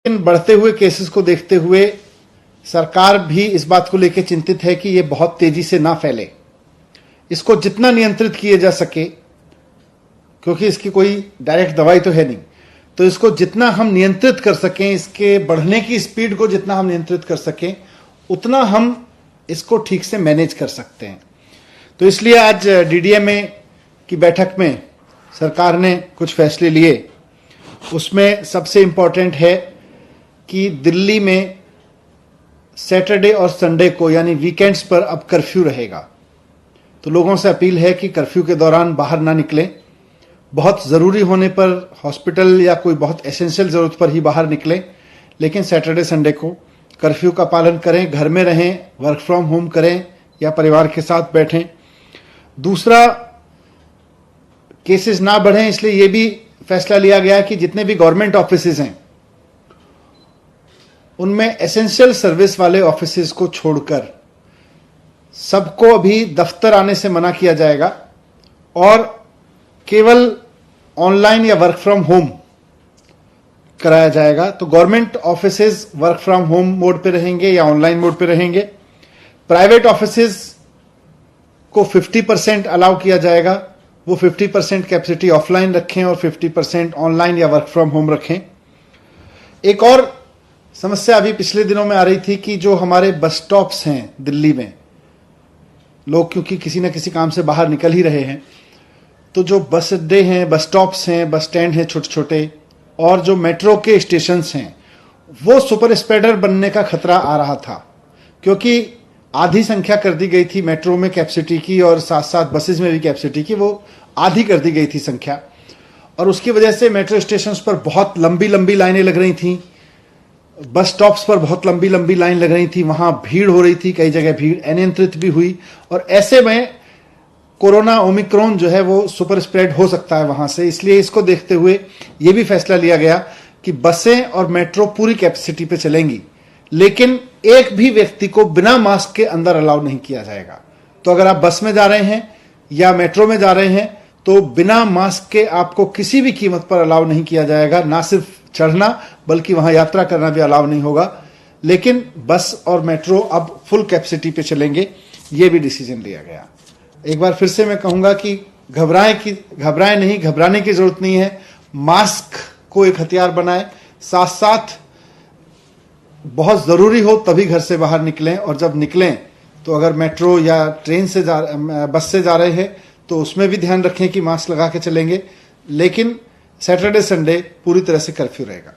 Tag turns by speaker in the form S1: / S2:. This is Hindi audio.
S1: इन बढ़ते हुए केसेस को देखते हुए सरकार भी इस बात को लेकर चिंतित है कि ये बहुत तेजी से ना फैले। इसको जितना नियंत्रित किया जा सके, क्योंकि इसकी कोई डायरेक्ट दवाई तो है नहीं, तो इसको जितना हम नियंत्रित कर सकें, इसके बढ़ने की स्पीड को जितना हम नियंत्रित कर सकें, उतना हम इसको ठीक से मैनेज कर सकते हैं। तो इसलिए आज डीडीएमए की बैठक में सरकार ने कुछ फैसले लिए। उसमें सबसे इंपॉर्टेंट है कि दिल्ली में सैटरडे और संडे को यानी वीकेंड्स पर अब कर्फ्यू रहेगा। तो लोगों से अपील है कि कर्फ्यू के दौरान बाहर ना निकलें। बहुत ज़रूरी होने पर हॉस्पिटल या कोई बहुत एसेंशियल ज़रूरत पर ही बाहर निकलें, लेकिन सैटरडे संडे को कर्फ्यू का पालन करें, घर में रहें, वर्क फ्रॉम होम करें या परिवार के साथ बैठें। दूसरा, केसेस ना बढ़ें, इसलिए यह भी फैसला लिया गया कि जितने भी गवर्नमेंट ऑफिसेज हैं उनमें एसेंशियल सर्विस वाले ऑफिसेज को छोड़कर सबको अभी दफ्तर आने से मना किया जाएगा और केवल ऑनलाइन या वर्क फ्रॉम होम कराया जाएगा। तो government offices work from home mode पे रहेंगे या ऑनलाइन मोड पे रहेंगे। प्राइवेट ऑफिसेज को 50% अलाउ किया जाएगा, वो 50% कैपेसिटी ऑफलाइन रखें और 50% ऑनलाइन या वर्क फ्रॉम होम रखें। एक और समस्या अभी पिछले दिनों में आ रही थी कि जो हमारे बस स्टॉप्स हैं दिल्ली में, लोग क्योंकि किसी न किसी काम से बाहर निकल ही रहे हैं, तो जो बस अड्डे हैं, बस स्टॉप्स हैं, बस स्टैंड हैं छोटे छोटे, और जो मेट्रो के स्टेशंस हैं, वो सुपर स्प्रेडर बनने का खतरा आ रहा था, क्योंकि आधी संख्या कर दी गई थी मेट्रो में कैपेसिटी की और साथ साथ बसेस में भी कैपेसिटी की, वो आधी कर दी गई थी संख्या। और उसकी वजह से मेट्रो स्टेशंस पर बहुत लंबी लंबी लाइनें लग रही थी, बस स्टॉप्स पर बहुत लंबी लंबी लाइन लग रही थी, वहां भीड़ हो रही थी, कई जगह भीड़ अनियंत्रित भी हुई। और ऐसे में कोरोना ओमिक्रॉन जो है वो सुपर स्प्रेड हो सकता है वहां से। इसलिए इसको देखते हुए ये भी फैसला लिया गया कि बसें और मेट्रो पूरी कैपेसिटी पे चलेंगी, लेकिन एक भी व्यक्ति को बिना मास्क के अंदर अलाउ नहीं किया जाएगा। तो अगर आप बस में जा रहे हैं या मेट्रो में जा रहे हैं तो बिना मास्क के आपको किसी भी कीमत पर अलाउ नहीं किया जाएगा। ना सिर्फ चढ़ना बल्कि वहां यात्रा करना भी अलाउ नहीं होगा। लेकिन बस और मेट्रो अब फुल कैपेसिटी पे चलेंगे, ये भी डिसीजन लिया गया। एक बार फिर से मैं कहूंगा कि घबराएं नहीं, घबराने की जरूरत नहीं है। मास्क को एक हथियार बनाएं, साथ साथ बहुत जरूरी हो तभी घर से बाहर निकलें, और जब निकलें तो अगर मेट्रो या ट्रेन से बस से जा रहे हैं तो उसमें भी ध्यान रखें कि मास्क लगा के चलेंगे। लेकिन सैटरडे संडे पूरी तरह से कर्फ्यू रहेगा।